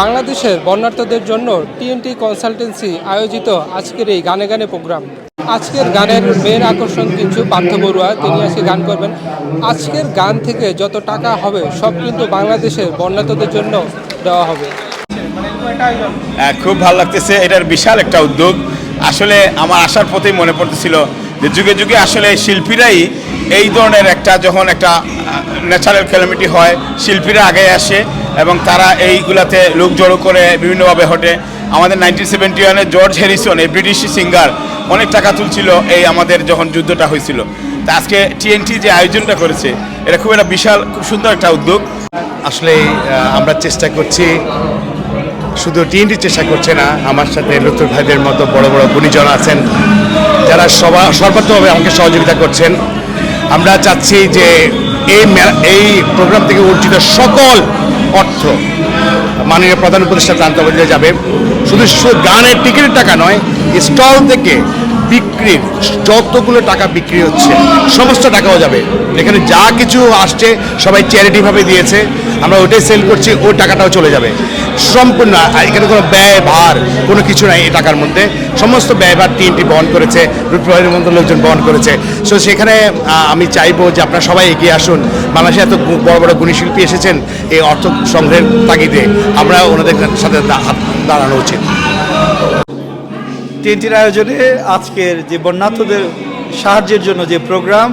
বাংলাদেশের বন্যার্তদের জন্য TNT consultancy আয়োজিত আজকের এই গানে গানে প্রোগ্রাম। আজকের গানের মেন আকর্ষণ কিছু পার্থ বড়ুয়া, তিনি আজকে গান করবেন। আজকের গান থেকে যত টাকা হবে সব কিন্তু বাংলাদেশের বন্যার্তদের জন্য দেওয়া হবে। খুব ভালো লাগতেছে, এটার বিশাল একটা উদ্যোগ। আসলে আমার আসার পথেই মনে পড়তেছিল যে যুগে যুগে আসলে শিল্পীরাই এই ধরনের যখন একটা ন্যাচারাল ক্যালামিটি হয়, শিল্পীরা আগে আসে এবং তারা এইগুলাতে লোক জড়ো করে বিভিন্নভাবে হটে। আমাদের 1971-এ জর্জ হ্যারিসন, এই ব্রিটিশ সিঙ্গার, অনেক টাকা তুলছিল এই আমাদের যখন যুদ্ধটা হয়েছিল। তা আজকে টিএনটি যে আয়োজনটা করেছে, এটা খুব একটা বিশাল, খুব সুন্দর একটা উদ্যোগ। আসলে আমরা চেষ্টা করছি, শুধু টিএনটি চেষ্টা করছে না, আমার সাথে লুতুর ভাইদের মতো বড় বড় গুণীজন আছেন যারা সর্বাত্মকভাবে আমাকে সহযোগিতা করছেন। আমরা চাচ্ছি যে এই প্রোগ্রাম থেকে অর্জিত সকল অর্থ মাননীয় প্রধান উপদেষ্টা ত্রাণ যাবে। শুধু গানের টিকিটের টাকা নয়, স্টল থেকে বিক্রির যতগুলো টাকা বিক্রি হচ্ছে সমস্ত টাকাও যাবে। এখানে যা কিছু আসছে সবাই চ্যারিটিভাবে দিয়েছে, আমরা ওইটাই সেল করছি, ওই টাকাটাও চলে যাবে সম্পূর্ণ। এখানে কোনো ব্যয় ভার কোনো কিছু নাই, এই টাকার মধ্যে সমস্ত ব্যয়ভার টিএনটি বহন করেছে, রূপবাহিনীর মতো লোকজন বহন করেছে। সো সেখানে আমি চাইবো যে আপনারা সবাই এগিয়ে আসুন। বাংলাদেশে এত বড় বড় গুণী শিল্পী এসেছেন, এই অর্থ সংগ্রহের তাগিদে আমরা ওনাদের সাথে হাত দাঁড়ানো উচিত। টিএনটির আয়োজনে আজকের যে বন্যার্তদের সাহায্যের জন্য যে প্রোগ্রাম,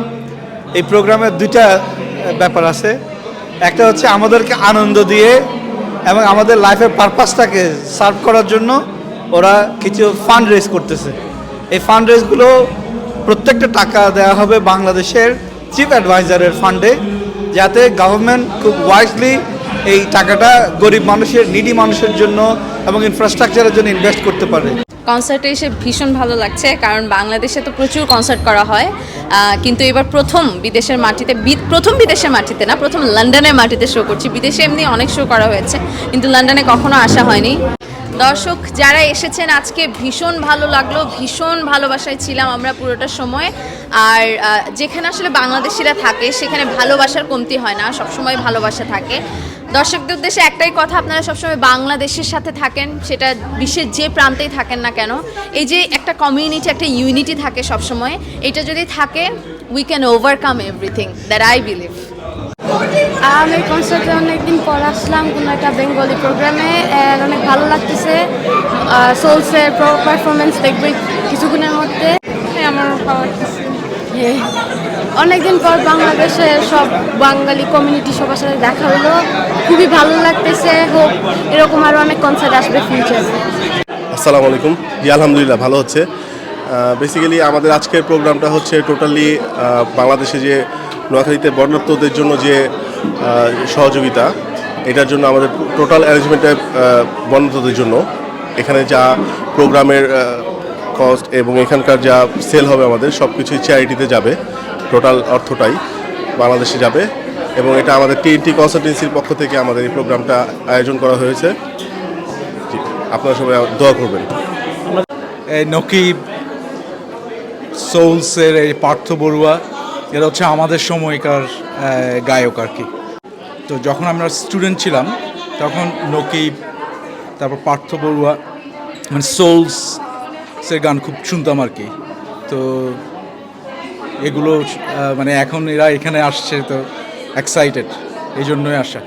এই প্রোগ্রামের দুইটা ব্যাপার আছে। একটা হচ্ছে আমাদেরকে আনন্দ দিয়ে এবং আমাদের লাইফের পারপাসটাকে সার্ভ করার জন্য ওরা কিছু ফান্ড রেজ করতেছে। এই ফান্ড রেজগুলো প্রত্যেকটা টাকা দেওয়া হবে বাংলাদেশের চিফ অ্যাডভাইজারের ফান্ডে, যাতে গভর্নমেন্ট খুব ওয়াইজলি এই টাকাটা গরিব মানুষের, নিডি মানুষের জন্য এবং ইনফ্রাস্ট্রাকচারের জন্য ইনভেস্ট করতে পারে। কনসার্টে এসে ভীষণ ভালো লাগছে, কারণ বাংলাদেশে তো প্রচুর কনসার্ট করা হয়, কিন্তু এবার প্রথম বিদেশের মাটিতে না, প্রথম লন্ডনের মাটিতে শো করছি। বিদেশে এমনি অনেক শো করা হয়েছে, কিন্তু লন্ডনে কখনো আসা হয়নি। দর্শক যারা এসেছেন আজকে ভীষণ ভালো লাগলো, ভীষণ ভালোবাসায় ছিলাম আমরা পুরোটা সময়। আর যেখানে আসলে বাংলাদেশিরা থাকে সেখানে ভালোবাসার কমতি হয় না, সবসময় ভালোবাসা থাকে। দর্শকদের উদ্দেশ্যে একটাই কথা, আপনারা সবসময় বাংলাদেশের সাথে থাকেন, সেটা বিশ্বের যে প্রান্তেই থাকেন না কেন। এই যে একটা কমিউনিটি, একটা ইউনিটি থাকে সবসময়, এটা যদি থাকে, we can overcome everything, that I believe. আমি কনসার্টে অনেকদিন পর আসলাম কোনো একটা বেঙ্গলি প্রোগ্রামে, অনেক ভালো লাগতেছে। সোলসের পারফরমেন্স দেখবে কিছুক্ষণের মধ্যে, আমারও ভালো লাগতেছে। অনেকদিন পর বাংলাদেশের সব বাঙালি কমিউনিটি সবার সাথে দেখা হলো, খুবই ভালো লাগতেছে। হোপ এরকম আরও অনেক কনসার্ট আসবে ফিউচারে। আসসালামু আলাইকুম। জি আলহামদুলিল্লাহ ভালো হচ্ছে। বেসিক্যালি আমাদের আজকের প্রোগ্রামটা হচ্ছে টোটালি বাংলাদেশে যে নোয়াখালীতে বন্যার্তদের জন্য যে সহযোগিতা, এটার জন্য আমাদের টোটাল অ্যারেঞ্জমেন্টে বন্যার্তদের জন্য এখানে যা প্রোগ্রামের কস্ট এবং এখানকার যা সেল হবে আমাদের সব কিছুই চ্যারিটিতে যাবে। টোটাল অর্থটাই বাংলাদেশে যাবে এবং এটা আমাদের টিএনটি কনসালটেন্সির পক্ষ থেকে আমাদের এই প্রোগ্রামটা আয়োজন করা হয়েছে। জি, আপনারা সবাই দোয়া করবেন। নকিব, সোলসের এই পার্থ বড়ুয়া, এরা হচ্ছে আমাদের সময়কার গায়ক আর কি। তো যখন আমরা স্টুডেন্ট ছিলাম তখন নকিব, তারপর পার্থ বড়ুয়া, মানে সোলসের গান খুব শুনতাম আর কি। তো এগুলো মানে এখন এরা এখানে আসছে, তো এক্সাইটেড, এই জন্যই আসা।